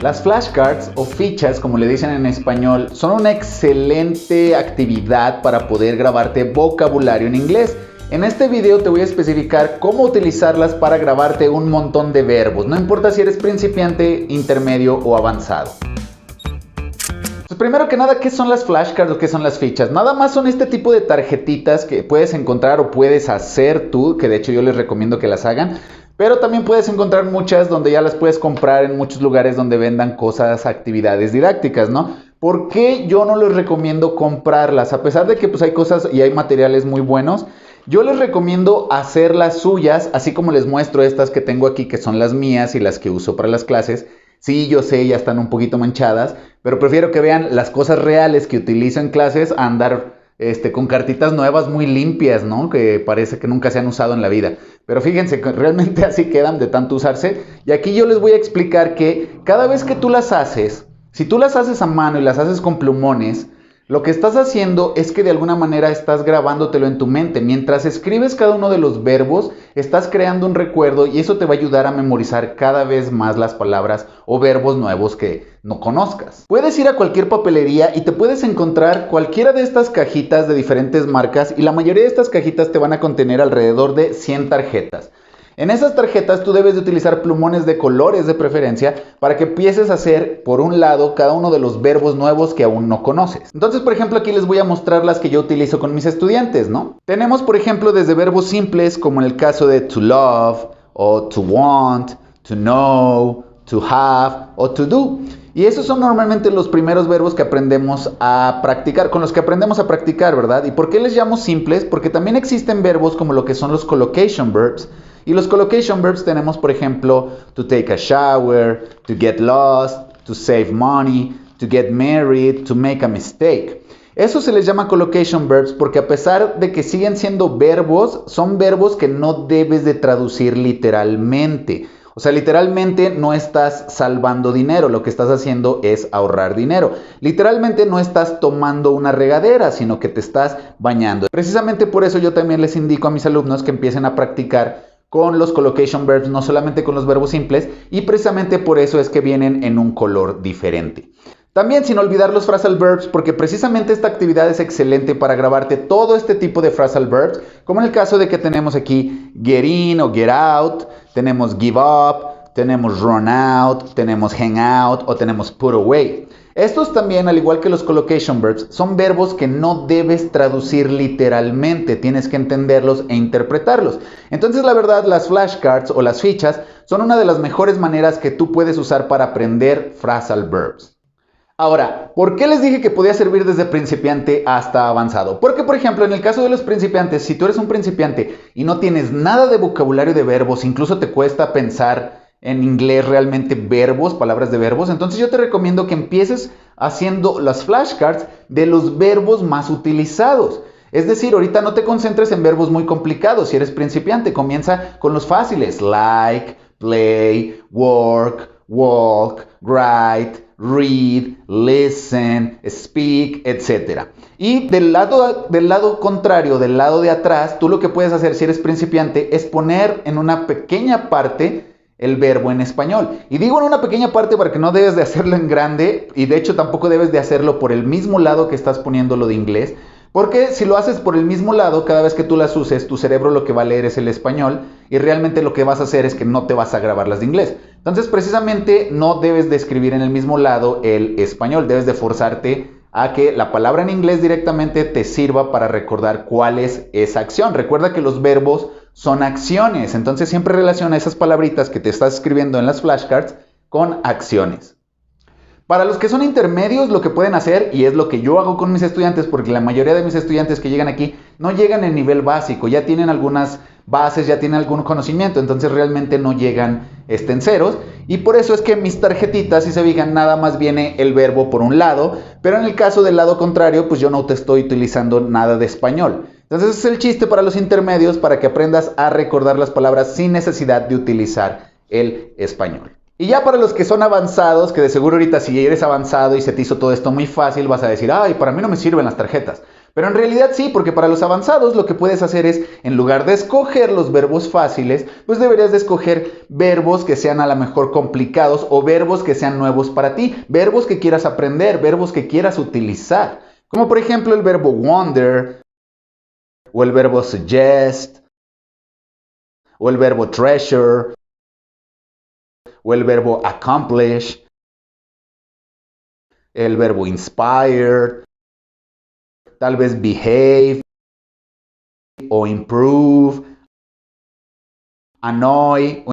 Las flashcards o fichas, como le dicen en español, son una excelente actividad para poder grabarte vocabulario en inglés. En este video te voy a especificar cómo utilizarlas para grabarte un montón de verbos, no importa si eres principiante, intermedio o avanzado. Pues primero que nada, ¿qué son las flashcards o qué son las fichas? Nada más son este tipo de tarjetitas que puedes encontrar o puedes hacer tú, que de hecho yo les recomiendo que las hagan. Pero también puedes encontrar muchas donde ya las puedes comprar en muchos lugares donde vendan cosas, actividades didácticas, ¿no? ¿Por qué yo no les recomiendo comprarlas? A pesar de que pues hay cosas y hay materiales muy buenos, yo les recomiendo hacer las suyas, así como les muestro estas que tengo aquí, que son las mías y las que uso para las clases. Sí, yo sé, ya están un poquito manchadas, pero prefiero que vean las cosas reales que utilizo en clases a andar con cartitas nuevas muy limpias, ¿no? Que parece que nunca se han usado en la vida. Pero fíjense que realmente así quedan de tanto usarse. Y aquí yo les voy a explicar que cada vez que tú las haces, si tú las haces a mano y las haces con plumones, lo que estás haciendo es que de alguna manera estás grabándotelo en tu mente. Mientras escribes cada uno de los verbos, estás creando un recuerdo y eso te va a ayudar a memorizar cada vez más las palabras o verbos nuevos que no conozcas. Puedes ir a cualquier papelería y te puedes encontrar cualquiera de estas cajitas de diferentes marcas y la mayoría de estas cajitas te van a contener alrededor de 100 tarjetas. En esas tarjetas tú debes de utilizar plumones de colores de preferencia para que empieces a hacer por un lado cada uno de los verbos nuevos que aún no conoces. Entonces, por ejemplo, aquí les voy a mostrar las que yo utilizo con mis estudiantes, ¿no? Tenemos, por ejemplo, desde verbos simples como en el caso de to love o to want, to know, to have o to do. Y esos son normalmente los primeros verbos que aprendemos a practicar, con los que aprendemos a practicar, ¿verdad? ¿Y por qué les llamo simples? Porque también existen verbos como lo que son los collocation verbs. Y los collocation verbs tenemos, por ejemplo, to take a shower, to get lost, to save money, to get married, to make a mistake. Eso se les llama collocation verbs porque a pesar de que siguen siendo verbos, son verbos que no debes de traducir literalmente. O sea, literalmente no estás salvando dinero, lo que estás haciendo es ahorrar dinero. Literalmente no estás tomando una regadera, sino que te estás bañando. Precisamente por eso yo también les indico a mis alumnos que empiecen a practicar con los collocation verbs, no solamente con los verbos simples, y precisamente por eso es que vienen en un color diferente. También sin olvidar los phrasal verbs, porque precisamente esta actividad es excelente para grabarte todo este tipo de phrasal verbs, como en el caso de que tenemos aquí get in o get out, tenemos give up, tenemos run out, tenemos hang out o tenemos put away. Estos también, al igual que los collocation verbs, son verbos que no debes traducir literalmente, tienes que entenderlos e interpretarlos. Entonces, la verdad, las flashcards o las fichas son una de las mejores maneras que tú puedes usar para aprender phrasal verbs. Ahora, ¿por qué les dije que podía servir desde principiante hasta avanzado? Porque, por ejemplo, en el caso de los principiantes, si tú eres un principiante y no tienes nada de vocabulario de verbos, incluso te cuesta pensar en inglés realmente verbos, palabras de verbos, entonces yo te recomiendo que empieces haciendo las flashcards de los verbos más utilizados. Es decir, ahorita no te concentres en verbos muy complicados. Si eres principiante, comienza con los fáciles. Like, play, work, walk, write, read, listen, speak, etc. Y del lado contrario, del lado de atrás, tú lo que puedes hacer si eres principiante es poner en una pequeña parte el verbo en español. Y digo en una pequeña parte porque no debes de hacerlo en grande y de hecho tampoco debes de hacerlo por el mismo lado que estás poniendo lo de inglés, porque si lo haces por el mismo lado, cada vez que tú las uses, tu cerebro lo que va a leer es el español y realmente lo que vas a hacer es que no te vas a grabar las de inglés. Entonces precisamente no debes de escribir en el mismo lado el español, debes de forzarte a que la palabra en inglés directamente te sirva para recordar cuál es esa acción. Recuerda que los verbos son acciones, entonces siempre relaciona esas palabritas que te estás escribiendo en las flashcards con acciones. Para los que son intermedios, lo que pueden hacer, y es lo que yo hago con mis estudiantes, porque la mayoría de mis estudiantes que llegan aquí no llegan en nivel básico, ya tienen algunas bases, ya tienen algún conocimiento, entonces realmente no llegan en ceros, y por eso es que mis tarjetitas, si se fijan, nada más viene el verbo por un lado, pero en el caso del lado contrario, pues yo no te estoy utilizando nada de español. Entonces ese es el chiste para los intermedios, para que aprendas a recordar las palabras sin necesidad de utilizar el español. Y ya para los que son avanzados, que de seguro ahorita si eres avanzado y se te hizo todo esto muy fácil, vas a decir, ay, para mí no me sirven las tarjetas. Pero en realidad sí, porque para los avanzados lo que puedes hacer es, en lugar de escoger los verbos fáciles, pues deberías de escoger verbos que sean a lo mejor complicados o verbos que sean nuevos para ti, verbos que quieras aprender, verbos que quieras utilizar. Como por ejemplo el verbo wonder, o el verbo suggest, o el verbo treasure, o el verbo accomplish, el verbo inspire, tal vez behave o improve, annoy o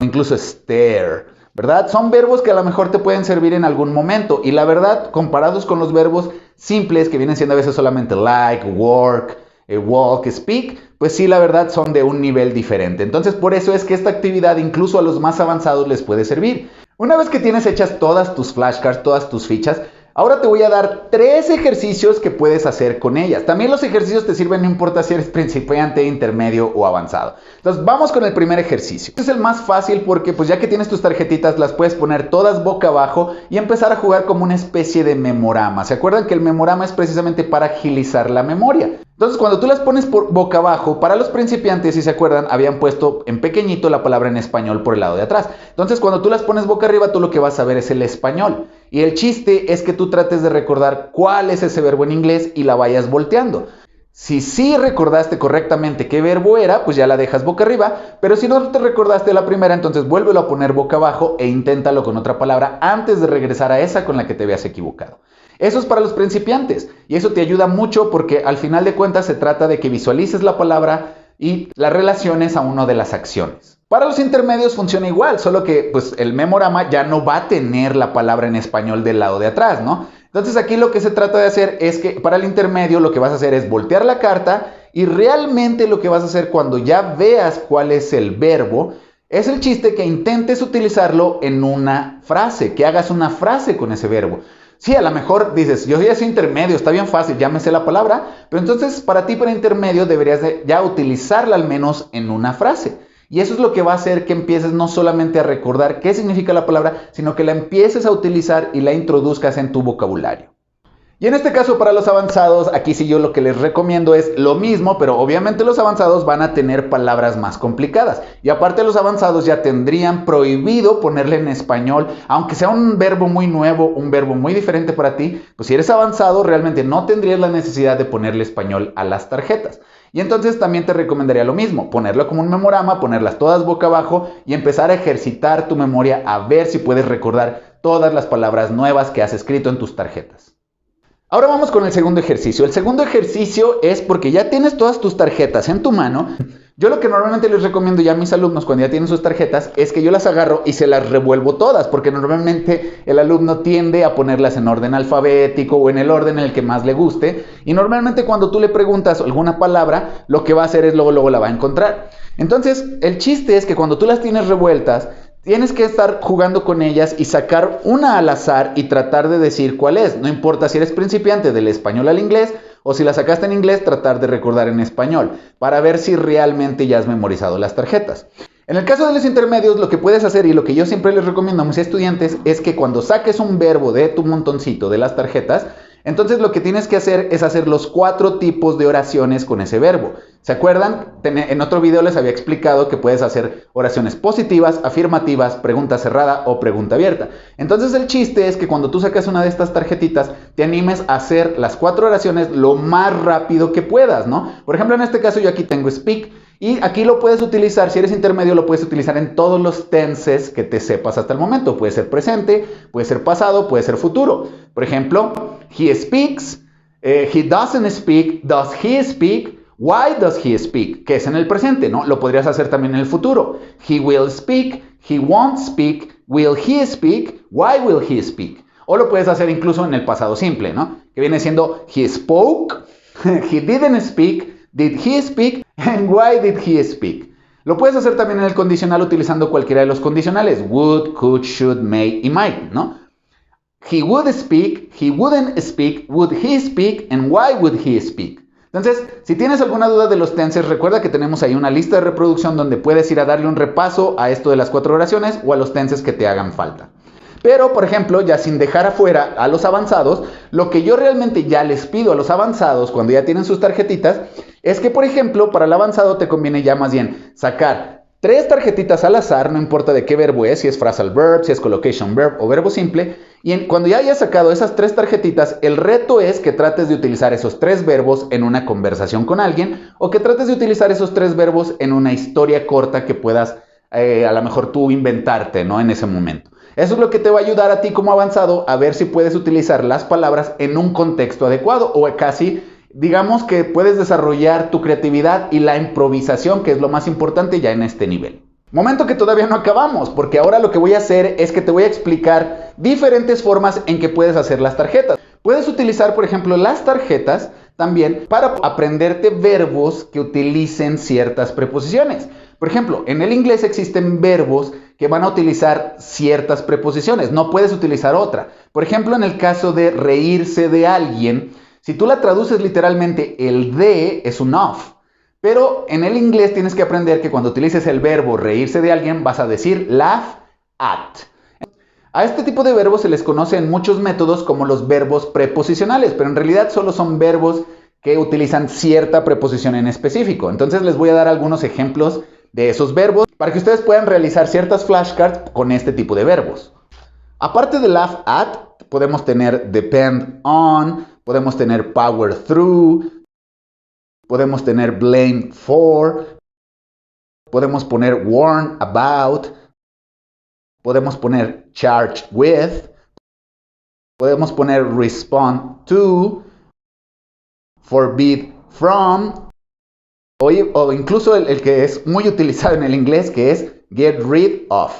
incluso stare, ¿verdad? Son verbos que a lo mejor te pueden servir en algún momento y la verdad, comparados con los verbos simples que vienen siendo a veces solamente like, work, walk, speak, pues sí, la verdad son de un nivel diferente. Entonces, por eso es que esta actividad incluso a los más avanzados les puede servir. Una vez que tienes hechas todas tus flashcards, todas tus fichas, ahora te voy a dar 3 ejercicios que puedes hacer con ellas. También los ejercicios te sirven no importa si eres principiante, intermedio o avanzado. Entonces vamos con el primer ejercicio. Este es el más fácil porque pues ya que tienes tus tarjetitas las puedes poner todas boca abajo y empezar a jugar como una especie de memorama. ¿Se acuerdan que el memorama es precisamente para agilizar la memoria? Entonces cuando tú las pones por boca abajo, para los principiantes, si se acuerdan, habían puesto en pequeñito la palabra en español por el lado de atrás. Entonces cuando tú las pones boca arriba, tú lo que vas a ver es el español. Y el chiste es que tú trates de recordar cuál es ese verbo en inglés y la vayas volteando. Si sí recordaste correctamente qué verbo era, pues ya la dejas boca arriba, pero si no te recordaste la primera, entonces vuélvelo a poner boca abajo e inténtalo con otra palabra antes de regresar a esa con la que te habías equivocado. Eso es para los principiantes y eso te ayuda mucho porque al final de cuentas se trata de que visualices la palabra y la relaciones a una de las acciones. Para los intermedios funciona igual, solo que pues el memorama ya no va a tener la palabra en español del lado de atrás, ¿no? Entonces aquí lo que se trata de hacer es que para el intermedio lo que vas a hacer es voltear la carta y realmente lo que vas a hacer cuando ya veas cuál es el verbo, es el chiste que intentes utilizarlo en una frase, que hagas una frase con ese verbo. Sí, a lo mejor dices, yo ya soy intermedio, está bien fácil, ya me sé la palabra, pero entonces para ti para intermedio deberías de ya utilizarla al menos en una frase. Y eso es lo que va a hacer que empieces no solamente a recordar qué significa la palabra, sino que la empieces a utilizar y la introduzcas en tu vocabulario. Y en este caso para los avanzados, aquí sí yo lo que les recomiendo es lo mismo, pero obviamente los avanzados van a tener palabras más complicadas. Y aparte los avanzados ya tendrían prohibido ponerle en español, aunque sea un verbo muy nuevo, un verbo muy diferente para ti, pues si eres avanzado realmente no tendrías la necesidad de ponerle español a las tarjetas. Y entonces también te recomendaría lo mismo, ponerlo como un memorama, ponerlas todas boca abajo y empezar a ejercitar tu memoria a ver si puedes recordar todas las palabras nuevas que has escrito en tus tarjetas. Ahora vamos con el segundo ejercicio. El segundo ejercicio es porque ya tienes todas tus tarjetas en tu mano. Yo lo que normalmente les recomiendo ya a mis alumnos cuando ya tienen sus tarjetas es que yo las agarro y se las revuelvo todas, porque normalmente el alumno tiende a ponerlas en orden alfabético o en el orden en el que más le guste, y normalmente cuando tú le preguntas alguna palabra, lo que va a hacer es luego la va a encontrar. Entonces, el chiste es que cuando tú las tienes revueltas, tienes que estar jugando con ellas y sacar una al azar y tratar de decir cuál es. No importa si eres principiante del español al inglés o si la sacaste en inglés, tratar de recordar en español para ver si realmente ya has memorizado las tarjetas. En el caso de los intermedios, lo que puedes hacer y lo que yo siempre les recomiendo a mis estudiantes es que cuando saques un verbo de tu montoncito de las tarjetas, entonces lo que tienes que hacer es hacer los 4 tipos de oraciones con ese verbo. ¿Se acuerdan? En otro video les había explicado que puedes hacer oraciones positivas, afirmativas, pregunta cerrada o pregunta abierta. Entonces el chiste es que cuando tú sacas una de estas tarjetitas, te animes a hacer las 4 oraciones lo más rápido que puedas, ¿no? Por ejemplo, en este caso yo aquí tengo speak. Y aquí lo puedes utilizar, si eres intermedio, lo puedes utilizar en todos los tenses que te sepas hasta el momento. Puede ser presente, puede ser pasado, puede ser futuro. Por ejemplo, he speaks, he doesn't speak, does he speak, why does he speak, que es en el presente, ¿no? Lo podrías hacer también en el futuro. He will speak, he won't speak, will he speak, why will he speak. O lo puedes hacer incluso en el pasado simple, ¿no? Que viene siendo he spoke, he didn't speak, did he speak, and why did he speak. Lo puedes hacer también en el condicional utilizando cualquiera de los condicionales. Would, could, should, may y might, ¿no? He would speak, he wouldn't speak, would he speak, and why would he speak. Entonces, si tienes alguna duda de los tenses, recuerda que tenemos ahí una lista de reproducción donde puedes ir a darle un repaso a esto de las 4 oraciones o a los tenses que te hagan falta. Pero, por ejemplo, ya sin dejar afuera a los avanzados, lo que yo realmente ya les pido a los avanzados cuando ya tienen sus tarjetitas es que, por ejemplo, para el avanzado te conviene ya más bien sacar 3 tarjetitas al azar, no importa de qué verbo es, si es phrasal verb, si es collocation verb o verbo simple, y cuando ya hayas sacado esas 3 tarjetitas, el reto es que trates de utilizar esos 3 verbos en una conversación con alguien o que trates de utilizar esos 3 verbos en una historia corta que puedas a lo mejor tú inventarte, ¿no? En ese momento. Eso es lo que te va a ayudar a ti como avanzado a ver si puedes utilizar las palabras en un contexto adecuado o casi, digamos que puedes desarrollar tu creatividad y la improvisación, que es lo más importante ya en este nivel. Momento que todavía no acabamos, porque ahora lo que voy a hacer es que te voy a explicar diferentes formas en que puedes hacer las tarjetas. Puedes utilizar, por ejemplo, las tarjetas también para aprenderte verbos que utilicen ciertas preposiciones. Por ejemplo, en el inglés existen verbos que van a utilizar ciertas preposiciones, no puedes utilizar otra. Por ejemplo, en el caso de reírse de alguien, si tú la traduces literalmente, el de es un of. Pero en el inglés tienes que aprender que cuando utilices el verbo reírse de alguien, vas a decir laugh at. A este tipo de verbos se les conoce en muchos métodos como los verbos preposicionales, pero en realidad solo son verbos que utilizan cierta preposición en específico. Entonces les voy a dar algunos ejemplos de esos verbos para que ustedes puedan realizar ciertas flashcards con este tipo de verbos. Aparte de laugh at, podemos tener depend on, podemos tener power through, podemos tener blame for, podemos poner warn about, podemos poner charge with, podemos poner respond to, forbid from, o incluso el que es muy utilizado en el inglés, que es get rid of.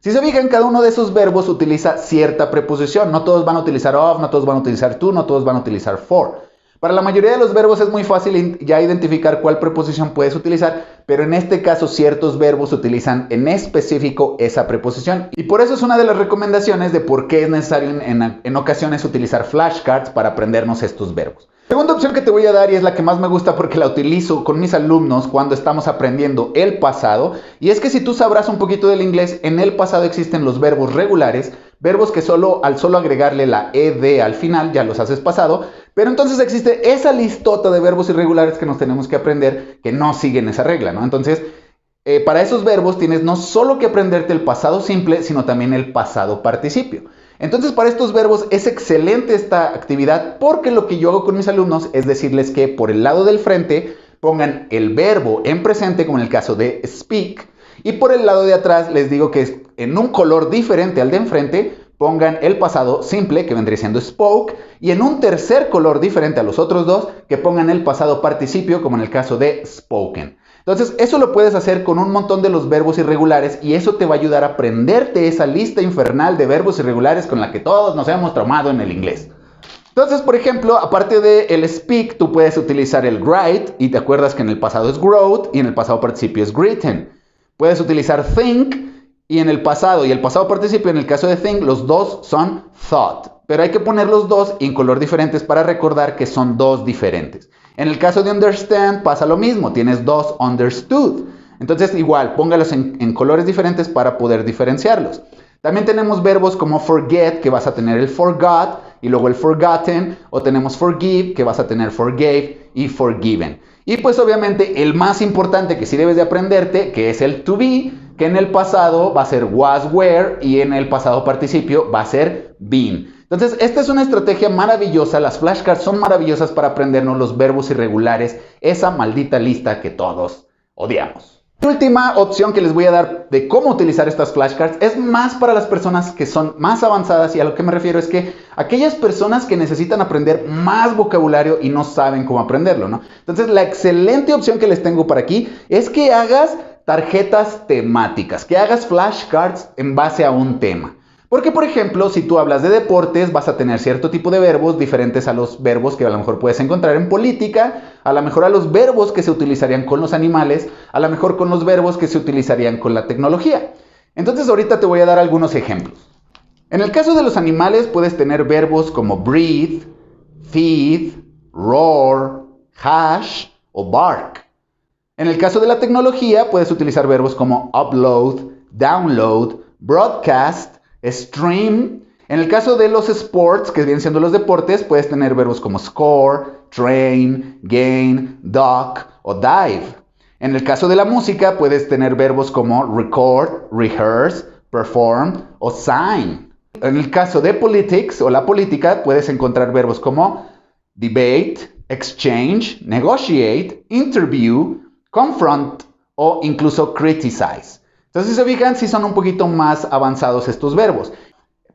Si se fijan, cada uno de esos verbos utiliza cierta preposición. No todos van a utilizar of, no todos van a utilizar to, no todos van a utilizar for. Para la mayoría de los verbos es muy fácil ya identificar cuál preposición puedes utilizar, pero en este caso ciertos verbos utilizan en específico esa preposición. Y por eso es una de las recomendaciones de por qué es necesario en ocasiones utilizar flashcards para aprendernos estos verbos. La segunda opción que te voy a dar, y es la que más me gusta porque la utilizo con mis alumnos cuando estamos aprendiendo el pasado, y es que si tú sabrás un poquito del inglés, en el pasado existen los verbos regulares, verbos que al solo agregarle la ed al final ya los haces pasado, pero entonces existe esa listota de verbos irregulares que nos tenemos que aprender que no siguen esa regla, ¿no? Entonces, para esos verbos tienes no solo que aprenderte el pasado simple, sino también el pasado participio. Entonces, para estos verbos es excelente esta actividad porque lo que yo hago con mis alumnos es decirles que por el lado del frente pongan el verbo en presente, como en el caso de speak, y por el lado de atrás les digo que en un color diferente al de enfrente pongan el pasado simple, que vendría siendo spoke, y en un tercer color diferente a los otros dos, que pongan el pasado participio, como en el caso de spoken. Entonces, eso lo puedes hacer con un montón de los verbos irregulares y eso te va a ayudar a aprenderte esa lista infernal de verbos irregulares con la que todos nos hemos traumado en el inglés. Entonces, por ejemplo, aparte del speak, tú puedes utilizar el write, y te acuerdas que en el pasado es wrote y en el pasado participio es written. Puedes utilizar think, y en el pasado y el pasado participio, en el caso de think, los dos son thought. Pero hay que poner los dos en color diferentes para recordar que son dos diferentes. En el caso de understand pasa lo mismo, tienes dos understood. Entonces igual, póngalos en colores diferentes para poder diferenciarlos. También tenemos verbos como forget, que vas a tener el forgot y luego el forgotten, o tenemos forgive, que vas a tener forgave y forgiven. Y pues obviamente el más importante que sí debes de aprenderte, que es el to be, que en el pasado va a ser was, were, y en el pasado participio va a ser been. Entonces, esta es una estrategia maravillosa, las flashcards son maravillosas para aprendernos los verbos irregulares, esa maldita lista que todos odiamos. La última opción que les voy a dar de cómo utilizar estas flashcards es más para las personas que son más avanzadas, y a lo que me refiero es que aquellas personas que necesitan aprender más vocabulario y no saben cómo aprenderlo, ¿no? Entonces, la excelente opción que les tengo para aquí es que hagas tarjetas temáticas, que hagas flashcards en base a un tema. Porque, por ejemplo, si tú hablas de deportes, vas a tener cierto tipo de verbos diferentes a los verbos que a lo mejor puedes encontrar en política, a lo mejor a los verbos que se utilizarían con los animales, a lo mejor con los verbos que se utilizarían con la tecnología. Entonces, ahorita te voy a dar algunos ejemplos. En el caso de los animales, puedes tener verbos como breathe, feed, roar, hash o bark. En el caso de la tecnología, puedes utilizar verbos como upload, download, broadcast, stream. En el caso de los sports, que vienen siendo los deportes, puedes tener verbos como score, train, gain, duck o dive. En el caso de la música, puedes tener verbos como record, rehearse, perform o sign. En el caso de politics o la política, puedes encontrar verbos como debate, exchange, negotiate, interview, confront o incluso criticize. Entonces, si se fijan, sí son un poquito más avanzados estos verbos.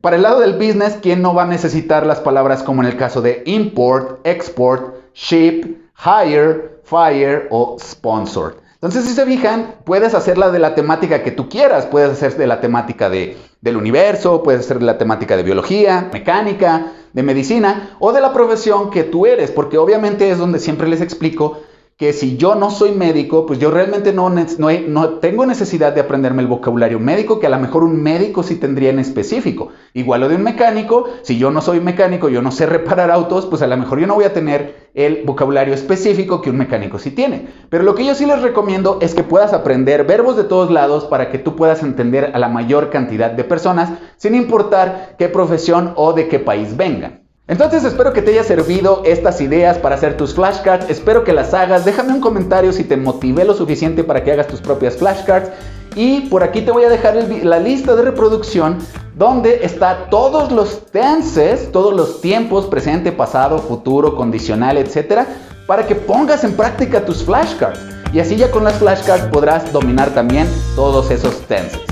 Para el lado del business, ¿quién no va a necesitar las palabras como en el caso de import, export, ship, hire, fire o sponsor? Entonces, si se fijan, puedes hacerla de la temática que tú quieras. Puedes hacer de la temática del universo, puedes hacer de la temática de biología, mecánica, de medicina o de la profesión que tú eres. Porque obviamente es donde siempre les explico que si yo no soy médico, pues yo realmente no tengo necesidad de aprenderme el vocabulario médico que a lo mejor un médico sí tendría en específico. Igual lo de un mecánico, si yo no soy mecánico, yo no sé reparar autos, pues a lo mejor yo no voy a tener el vocabulario específico que un mecánico sí tiene. Pero lo que yo sí les recomiendo es que puedas aprender verbos de todos lados para que tú puedas entender a la mayor cantidad de personas sin importar qué profesión o de qué país vengan. Entonces espero que te haya servido estas ideas para hacer tus flashcards, espero que las hagas, déjame un comentario si te motivé lo suficiente para que hagas tus propias flashcards y por aquí te voy a dejar la lista de reproducción donde está todos los tenses, todos los tiempos, presente, pasado, futuro, condicional, etcétera, para que pongas en práctica tus flashcards y así ya con las flashcards podrás dominar también todos esos tenses.